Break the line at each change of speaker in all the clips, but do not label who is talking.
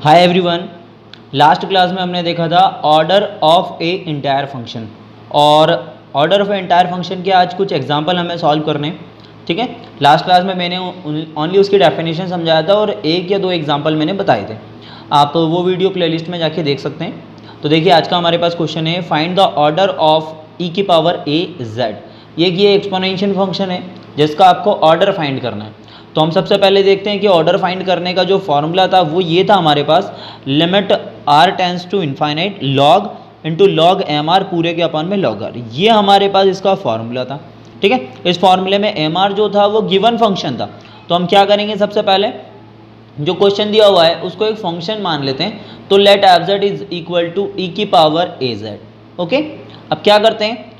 Hi everyone. Last class में हमने देखा था order of a entire function, और order of a entire function के आज कुछ एग्जांपल हमें सॉल्व करने। ठीक है, लास्ट क्लास में मैंने ओनली उसकी डेफिनेशन समझाया था और एक या दो एग्जांपल मैंने बताए थे। आप वो वीडियो प्लेलिस्ट में जाके देख सकते हैं। तो देखिए, आज का हमारे पास क्वेश्चन है फाइंड द ऑर्डर ऑफ ई की पावर ए जेड। ये एक्सपोनेंशियल फंक्शन है जिसका आपको ऑर्डर फाइंड करना है। तो हम सबसे पहले देखते हैं कि ऑर्डर फाइंड करने का जो फॉर्मूला था वो ये था हमारे पास, limit r tends to infinite log into log m r पूरे के अपन में लॉग आर। ये हमारे पास इसका फॉर्मूला था। ठीक है, इस फॉर्मूले में एम आर जो था वो गिवन फंक्शन था। तो हम क्या करेंगे, सबसे पहले जो क्वेश्चन दिया हुआ है उसको एक फंक्शन मान लेते हैं। तो let f z is equal to e की पावर ए जेड। ओके, अब क्या करते हैं,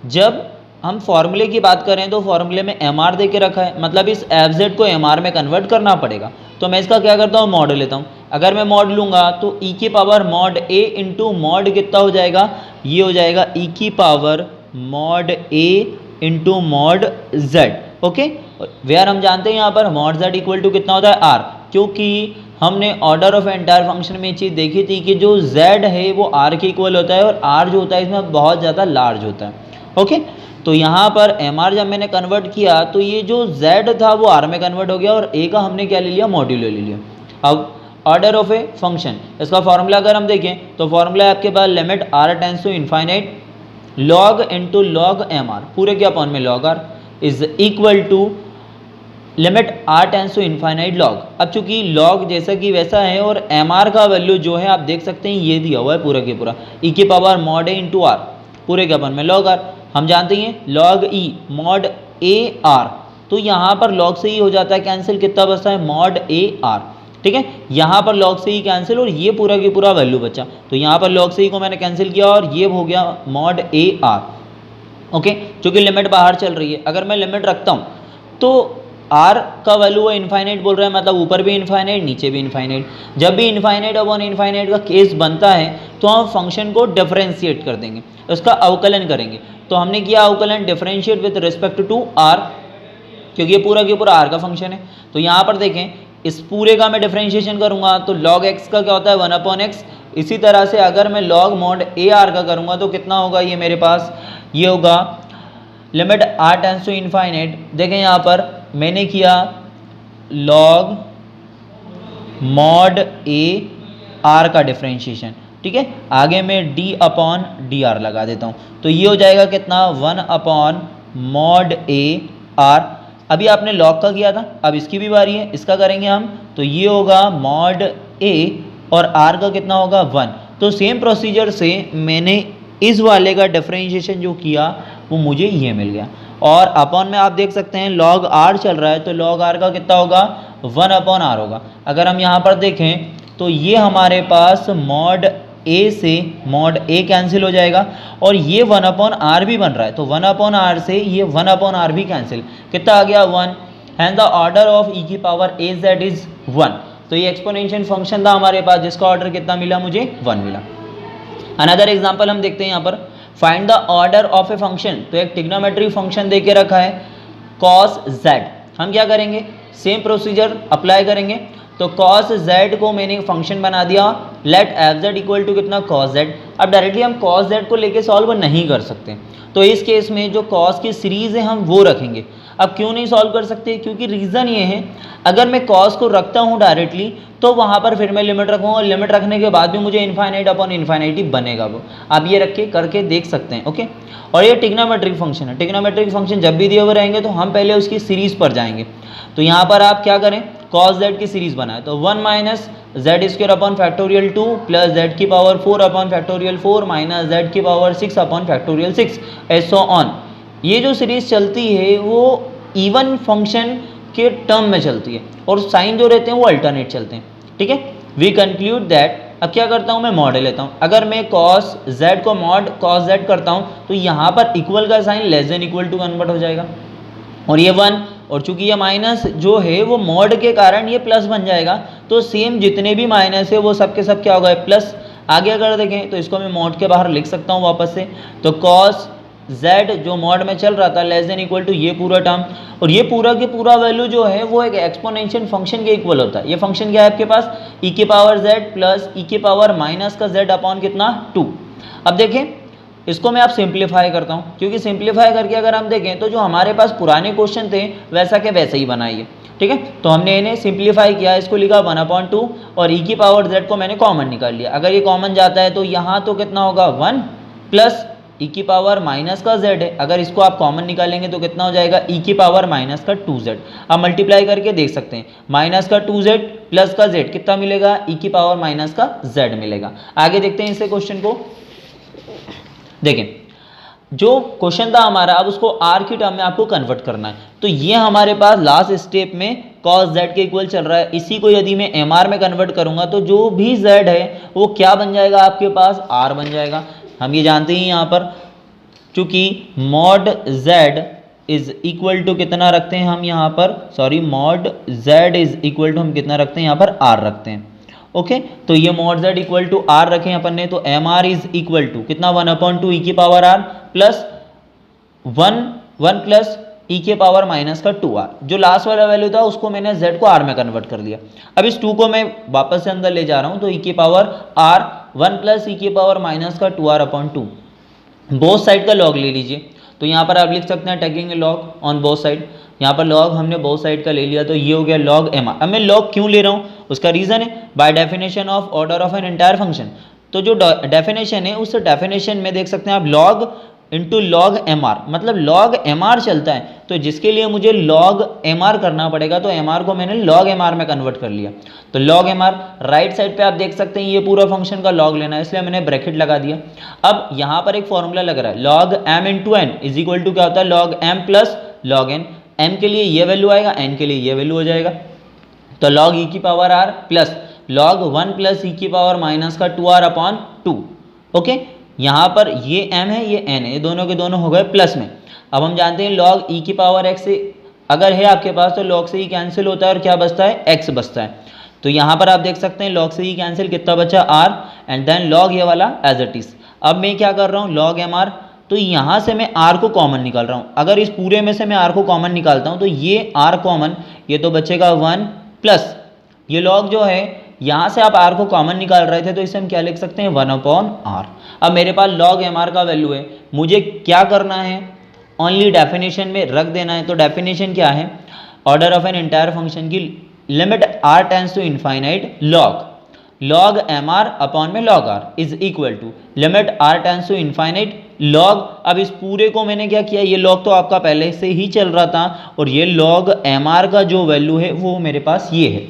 जब हम फॉर्मूले की बात करें तो फॉर्मूले में एम आर दे के रखा है, मतलब इस एफ जेड को एम आर में कन्वर्ट करना पड़ेगा। तो मैं इसका क्या करता हूँ, मॉड लेता हूँ। अगर मैं मॉड लूँगा तो ई की power mod a into mod कितना हो जाएगा, ये हो जाएगा ई की power mod a into mod z. Okay, where हम जानते हैं यहाँ पर मॉड जेड इक्वल टू कितना होता है, आर, क्योंकि हमने ऑर्डर ऑफ एंटायर फंक्शन में ये चीज़ देखी थी कि जो z है वो r के इक्वल होता है और r जो होता है इसमें बहुत ज़्यादा लार्ज होता है। ओके, तो यहाँ पर mr जब मैंने कन्वर्ट किया तो ये जो z था वो r में कन्वर्ट हो गया और a का हमने क्या ले लिया, मॉड्यूलो ले लिया। अब ऑर्डर ऑफ ए फंक्शन, इसका फॉर्मूला अगर हम देखें तो फॉर्मूला है आपके पास limit r tends to infinite log into log m r पूरे के अपॉन में log r is equal to limit r tends to infinite log. अब चूंकि लॉग जैसा कि वैसा है और एम आर का वैल्यू जो है आप देख सकते हैं ये दिया हुआ है पूरा के पूरा, ई की power mod a into r पूरे के अपन में लॉग आर। हम जानते हैं log e mod a r, तो यहाँ पर लॉग से ही हो जाता है कैंसिल, कितना बचता है मॉड ए आर। ठीक है, यहाँ पर लॉग से ही कैंसिल और ये पूरा की पूरा वैल्यू बचा। तो यहाँ पर लॉग से ही को मैंने कैंसिल किया और ये हो गया मॉड ए आर। ओके, चूँकि लिमिट बाहर चल रही है, अगर मैं लिमिट रखता हूँ तो आर का वैल्यू वो इनफाइनाइट बोल रहा है, मतलब ऊपर भी इनफाइनाइट नीचे भी इनफाइनाइट। जब भी इनफाइनाइट अपॉन इनफाइनाइट का केस बनता है तो हम फंक्शन को डिफरेंशिएट कर देंगे, उसका अवकलन करेंगे। तो हमने किया अवकलन differentiate with respect to r, क्योंकि ये पूरा के पूरा आर का फंक्शन है। तो यहाँ पर देखें, इस पूरे का मैं डिफरेंशिएशन करूँगा तो लॉग एक्स का क्या होता है, 1/x। इसी तरह से अगर मैं लॉग मॉड ए आर का करूँगा तो कितना होगा, ये मेरे पास ये होगा limit r tends to infinite. देखें यहाँ पर मैंने किया लॉग मॉड ए आर का डिफरेंशिएशन। ठीक है, आगे मैं डी अपॉन डी आर लगा देता हूँ तो ये हो जाएगा कितना, 1 अपॉन मॉड ए आर। अभी आपने लॉग का किया था, अब इसकी भी बारी है, इसका करेंगे हम। तो ये होगा मॉड ए और आर का कितना होगा, 1। तो सेम प्रोसीजर से मैंने इस वाले का डिफरेंशिएशन जो किया वो मुझे ये मिल गया। और अपॉन में आप देख सकते हैं लॉग आर चल रहा है तो लॉग आर का कितना होगा, 1 अपॉन आर होगा। अगर हम यहाँ पर देखें तो ये हमारे पास मॉड ए से मॉड ए कैंसिल हो जाएगा और ये 1 अपॉन आर भी बन रहा है, तो 1 अपॉन आर से ये 1 अपॉन आर भी कैंसिल, कितना आ गया, 1। हैंड द ऑर्डर ऑफ ई की पावर ए जेड इज 1। तो ये एक्सपोनेंशियल फंक्शन था हमारे पास जिसका ऑर्डर कितना मिला, मुझे 1 मिला। अनदर एग्जाम्पल हम देखते हैं यहाँ पर, find the order of a function. तो एक ट्रिग्नोमेट्री फंक्शन दे के रखा है कॉस जेड। हम क्या करेंगे, सेम प्रोसीजर अप्लाई करेंगे। तो कॉस जेड को मैंने फंक्शन बना दिया, let f z equal to कितना, कॉस जेड। अब डायरेक्टली हम कॉस जेड को लेके सॉल्व नहीं कर सकते, तो इस केस में जो कॉस की सीरीज है हम वो रखेंगे। अब क्यों नहीं सॉल्व कर सकते, क्योंकि रीज़न ये है, अगर मैं कॉस को रखता हूँ डायरेक्टली तो वहाँ पर फिर मैं लिमिट रखूँगा और लिमिट रखने के बाद भी मुझे इनफाइनाइट अपॉन इनफाइनाइटी बनेगा वो। आप ये रख के करके देख सकते हैं। ओके, और ये ट्रिग्नोमेट्रिक फंक्शन है। ट्रिग्नोमेट्रिक फंक्शन जब भी दिए हुए रहेंगे तो हम पहले उसकी सीरीज़ पर जाएंगे। तो यहाँ पर आप क्या करें, कॉस जेड की सीरीज़ बनाए तो 1 minus z square upon factorial 2 plus z की power 4 upon factorial 4 minus z की power 6 upon factorial 6 so on. ये जो सीरीज़ चलती है वो इवन फंक्शन के टर्म में चलती है और साइन जो रहते हैं वो अल्टरनेट चलते हैं। ठीक है, वी कंक्लूड दैट। अब क्या करता हूँ, मैं मॉड लेता हूँ। अगर मैं कॉस जेड को मॉड कॉस जेड करता हूँ तो यहाँ पर इक्वल का sign less than equal to convert हो जाएगा और ये 1, और चूंकि ये माइनस जो है वो मॉड के कारण ये प्लस बन जाएगा। तो सेम जितने भी माइनस है वो सब के सब क्या होगा, प्लस। आगे अगर देखें तो इसको मैं मॉड के बाहर लिख सकता हूँ वापस से, तो कॉस z जो मॉड में चल रहा था लेस देन इक्वल टू ये पूरा टर्म, और ये पूरा के पूरा वैल्यू जो है वो एक एक्सपोनेंशियल फंक्शन के इक्वल होता है। ये फंक्शन क्या है आपके पास, e की पावर z प्लस e की पावर माइनस का z अपॉन कितना 2। अब देखें इसको मैं आप सिंप्लीफाई करता हूँ, क्योंकि सिंप्लीफाई करके अगर हम देखें तो जो हमारे पास पुराने क्वेश्चन थे वैसा के वैसे ही बनाइए, ठीक है। तो हमने इन्हें सिंप्लीफाई किया, इसको लिखा 1/2 और e की पावर z को मैंने कॉमन निकाल लिया। अगर ये कॉमन जाता है तो यहाँ तो कितना होगा 1 प्लस e की पावर माइनस का z है, अगर इसको आप कॉमन निकालेंगे तो कितना हो जाएगा e की पावर माइनस का 2z। आप मल्टीप्लाई करके देख सकते हैं, माइनस का 2z प्लस का z कितना मिलेगा, e की पावर माइनस का z मिलेगा। आगे देखते हैं इसे क्वेश्चन को। देखें जो क्वेश्चन था हमारा, अब उसको आर की टर्म में आपको कन्वर्ट करना है। तो ये हमारे पास लास्ट स्टेप में cos z के इक्वल चल रहा है, इसी को यदि मैं mr में कन्वर्ट करूंगा तो जो भी z है वो क्या बन जाएगा आपके पास, r बन जाएगा। हम ये जानते हैं यहाँ पर चूंकि mod z is equal to कितना रखते हैं हम यहाँ पर, sorry mod z is equal to हम कितना रखते हैं यहाँ पर r रखते हैं। ओके तो ये mod z equal to r रखें अपन ने, तो mr इज इक्वल टू कितना 1/2 e की power r plus 1 plus e के पावर माइनस का 2r। जो लास्ट वाला वैल्यू था उसको मैंने z को r में कन्वर्ट कर दिया। अब इस 2 को मैं वापस से अंदर ले जा रहा हूँ, तो e के पावर r 1 प्लस e के पावर माइनस का 2r/2 बोथ साइड का लॉग ले लीजिए। तो यहाँ पर आप लिख सकते हैं taking log on both side, यहाँ पर लॉग हमने बोथ साइड का ले लिया तो ये हो गया लॉग mr। अब मैं लॉग क्यों ले रहा हूँ, उसका रीज़न है by definition of order of an entire function. तो जो डेफिनेशन है उस डेफिनेशन में देख सकते हैं आप लॉग इंटू लॉग mr, मतलब लॉग mr चलता है, तो जिसके लिए मुझे लॉग mr करना पड़ेगा, तो mr को मैंने लॉग mr में कन्वर्ट कर लिया। तो लॉग mr राइट साइड पे आप देख सकते हैं ये पूरा फंक्शन का लॉग लेना है, इसलिए मैंने ब्रैकेट लगा दिया। अब यहाँ पर एक फॉर्मूला लग रहा है log m into n is equal to क्या होता है log m plus log n। m के लिए ये वैल्यू आएगा, n के लिए ये वैल्यू हो जाएगा। तो लॉग e की power r plus log 1 plus e की पावर माइनस का 2r/2। ओके यहाँ पर ये m है ये n है, ये दोनों के दोनों हो गए प्लस में। अब हम जानते हैं log e की पावर x अगर है आपके पास तो log से ही कैंसिल होता है और क्या बचता है x बचता है। तो यहाँ पर आप देख सकते हैं log से ही कैंसिल कितना बचा r एंड देन log ये वाला एज इट इज। अब मैं क्या कर रहा हूँ log mr, तो यहाँ से मैं r को कॉमन निकाल रहा हूँ। अगर इस पूरे में से मैं r को कॉमन निकालता हूँ तो ये r कॉमन, ये तो बचेगा 1 प्लस ये log जो है यहाँ से आप r को कॉमन निकाल रहे थे तो इसे हम क्या लिख सकते हैं 1/r। अब मेरे पास log mr का वैल्यू है, मुझे क्या करना है ओनली डेफिनेशन में रख देना है। तो डेफिनेशन क्या है, order of an entire function की limit r tends to infinite log mr upon में log r is equal to limit r tends to infinite log। अब इस पूरे को मैंने क्या किया, ये log तो आपका पहले से ही चल रहा था और ये log mr का जो वैल्यू है वो मेरे पास ये है,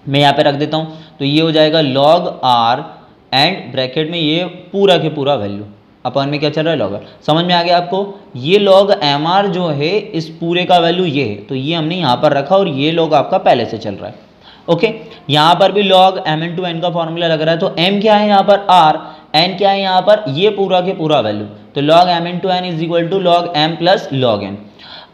मैं यहाँ पे रख देता हूँ। तो ये हो जाएगा log r एंड ब्रैकेट में ये पूरा के पूरा वैल्यू अपन में क्या चल रहा है log r। समझ में आ गया आपको, ये log mr जो है इस पूरे का वैल्यू ये है, तो ये हमने यहाँ पर रखा और ये log आपका पहले से चल रहा है। ओके यहाँ पर भी log m इंटू n का फॉर्मूला लग रहा है, तो m क्या है यहाँ पर r, n क्या है यहाँ पर ये पूरा के पूरा वैल्यू। तो log m into n is equal to log m plus log n।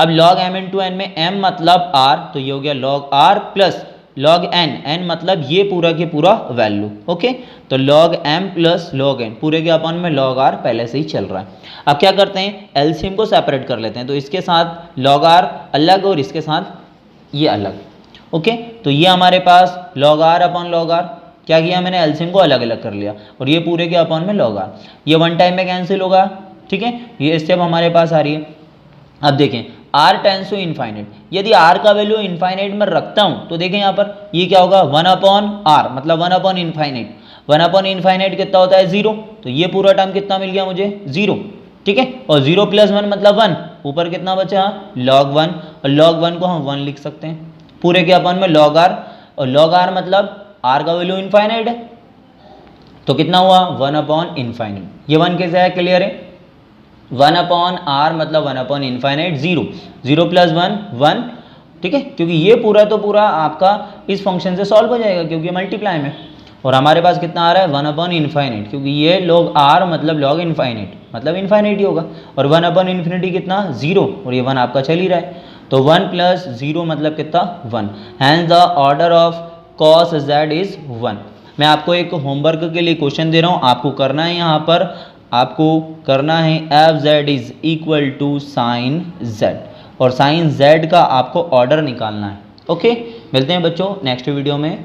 अब log m इंटू n में m मतलब r, तो ये हो गया log r plus log n मतलब ये पूरा के पूरा वैल्यू। ओके तो log m plus log n पूरे के अपन में log r पहले से ही चल रहा है। अब क्या करते हैं एलसीएम को सेपरेट कर लेते हैं, तो इसके साथ log r अलग और इसके साथ ये अलग। ओके तो ये हमारे पास log r upon log r क्या किया मैंने एलसीएम को अलग अलग कर लिया और ये पूरे के अपन में log r, ये वन टाइम में कैंसिल होगा। ठीक है ये स्टेप हमारे पास आ रही है। अब देखें r टेंड्स टू इनफाइनाइट, यदि r का वैल्यू इनफाइनाइट में रखता हूं तो देखें यहाँ पर ये क्या होगा 1/r मतलब 1/, 1/∞ कितना होता है 0, तो ये पूरा टर्म कितना मिल गया मुझे 0। ठीक है और 0 + 1 मतलब 1, ऊपर कितना बचा log 1 और log 1 को हम 1 लिख सकते हैं पूरे के अपन में log r, और log r मतलब r का वैल्यू इनफाइनाइट है तो कितना हुआ 1/∞। ये 1 कैसे है क्लियर है, 1/r मतलब 1/∞, 0 0 + 1 1। ठीक है क्योंकि ये पूरा तो पूरा आपका इस फंक्शन से सॉल्व हो जाएगा क्योंकि मल्टीप्लाई में, और हमारे पास कितना आ रहा है 1/∞, क्योंकि ये log r मतलब log इनफाइनाइट मतलब इनफाइनाइट ही होगा, और 1/∞ कितना 0 और ये 1 आपका चल ही रहा है, तो 1 + 0 मतलब कितना 1। Hence the order of cos z is 1। मैं आपको एक होमवर्क के लिए क्वेश्चन दे रहा हूँ, आपको करना है यहाँ पर आपको करना है f z is equal to sine z, और साइन जेड का आपको ऑर्डर निकालना है। ओके, मिलते हैं बच्चों नेक्स्ट वीडियो में।